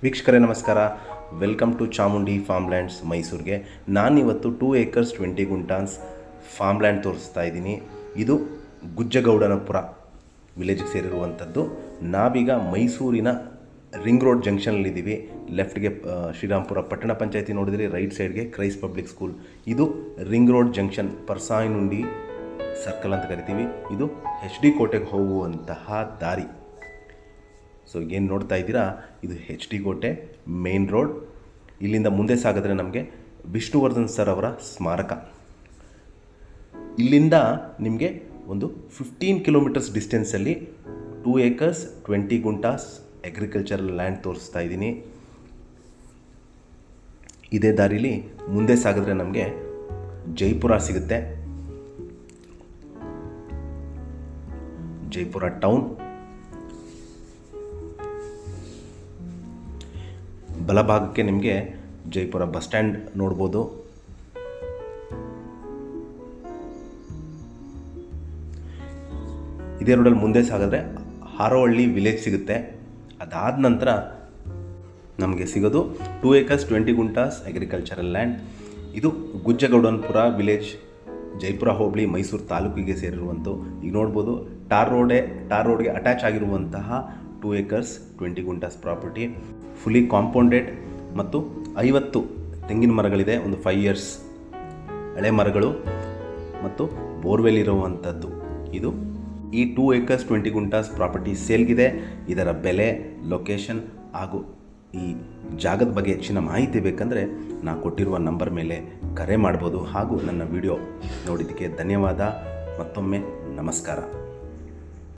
ವೀಕ್ಷಕರೇ ನಮಸ್ಕಾರ. Welcome to Chamundi ಫಾರ್ಮ್ಲ್ಯಾಂಡ್ಸ್ ಮೈಸೂರಿಗೆ. ನಾನಿವತ್ತು 2 acres 20 ಗುಂಟಾಸ್ ಫಾರ್ಮ್ಲ್ಯಾಂಡ್ ತೋರಿಸ್ತಾ ಇದ್ದೀನಿ. ಇದು ಗುಜ್ಜಗೌಡನಪುರ ವಿಲೇಜ್ಗೆ ಸೇರಿರುವಂಥದ್ದು. ನಾವೀಗ ಮೈಸೂರಿನ ರಿಂಗ್ ರೋಡ್ ಜಂಕ್ಷನಲ್ಲಿದ್ದೀವಿ. ಲೆಫ್ಟ್ಗೆ ಶ್ರೀರಾಮ್ಪುರ ಪಟ್ಟಣ ಪಂಚಾಯತಿ ನೋಡಿದರೆ, ರೈಟ್ ಸೈಡ್ಗೆ ಕ್ರೈಸ್ಟ್ ಪಬ್ಲಿಕ್ ಸ್ಕೂಲ್. ಇದು ರಿಂಗ್ ರೋಡ್ ಜಂಕ್ಷನ್, ಪರ್ಸಾಯಿನುಂಡಿ ಸರ್ಕಲ್ ಅಂತ ಕರಿತೀವಿ. ಇದು HD ಕೋಟೆಗೆ ಹೋಗುವಂತಹ ದಾರಿ. ಸೊ ಏನು ನೋಡ್ತಾ ಇದ್ದೀರಾ, ಇದು HD ಕೋಟೆ ಮೇನ್ ರೋಡ್. ಇಲ್ಲಿಂದ ಮುಂದೆ ಸಾಗಿದ್ರೆ ನಮಗೆ ವಿಷ್ಣುವರ್ಧನ್ ಸರ್ ಅವರ ಸ್ಮಾರಕ. ಇಲ್ಲಿಂದ ನಿಮಗೆ ಒಂದು 15 ಕಿಲೋಮೀಟರ್ಸ್ ಡಿಸ್ಟೆನ್ಸಲ್ಲಿ 2 acres 20 ಗುಂಟಾಸ್ ಅಗ್ರಿಕಲ್ಚರಲ್ ಲ್ಯಾಂಡ್ ತೋರಿಸ್ತಾ ಇದ್ದೀನಿ. ಇದೇ ದಾರಿಲಿ ಮುಂದೆ ಸಾಗಿದ್ರೆ ನಮಗೆ ಜೈಪುರ ಸಿಗುತ್ತೆ. ಜೈಪುರ ಟೌನ್. ಬಲಭಾಗಕ್ಕೆ ನಿಮಗೆ ಜೈಪುರ ಬಸ್ ಸ್ಟ್ಯಾಂಡ್ ನೋಡ್ಬೋದು. ಇದೇ ರೋಡಲ್ಲಿ ಮುಂದೆ ಸಾಗಿದ್ರೆ ಹಾರೋಹಳ್ಳಿ ವಿಲೇಜ್ ಸಿಗುತ್ತೆ. ಅದಾದ ನಂತರ ನಮಗೆ ಸಿಗೋದು 2 acres 20 ಗುಂಟಾಸ್ ಅಗ್ರಿಕಲ್ಚರಲ್ ಲ್ಯಾಂಡ್. ಇದು ಗುಜ್ಜಗೌಡನಪುರ ವಿಲೇಜ್, ಜೈಪುರ ಹೋಬಳಿ, ಮೈಸೂರು ತಾಲೂಕಿಗೆ ಸೇರಿರುವಂಥ. ಈಗ ನೋಡ್ಬೋದು ಟಾರ್ ರೋಡ್ಗೆ ಅಟ್ಯಾಚ್ ಆಗಿರುವಂತಹ 2 acres 20 guntas property. Fully compounded ಮತ್ತು 50 ತೆಂಗಿನ ಮರಗಳಿದೆ. ಒಂದು 5 years ಹಳೆ ಮರಗಳು ಮತ್ತು ಬೋರ್ವೆಲ್ ಇರುವಂಥದ್ದು. ಇದು ಈ 2 acres 20 ಗುಂಟಾಸ್ ಪ್ರಾಪರ್ಟಿ ಸೇಲ್ಗಿದೆ. ಇದರ ಬೆಲೆ, ಲೊಕೇಶನ್ ಹಾಗೂ ಈ ಜಾಗದ ಬಗ್ಗೆ ಹೆಚ್ಚಿನ ಮಾಹಿತಿ ಬೇಕಂದರೆ ನಾನು ಕೊಟ್ಟಿರುವ ನಂಬರ್ ಮೇಲೆ ಕರೆ ಮಾಡ್ಬೋದು. ಹಾಗೂ ನನ್ನ ವಿಡಿಯೋ ನೋಡಿದ್ದಕ್ಕೆ ಧನ್ಯವಾದ. ಮತ್ತೊಮ್ಮೆ ನಮಸ್ಕಾರ.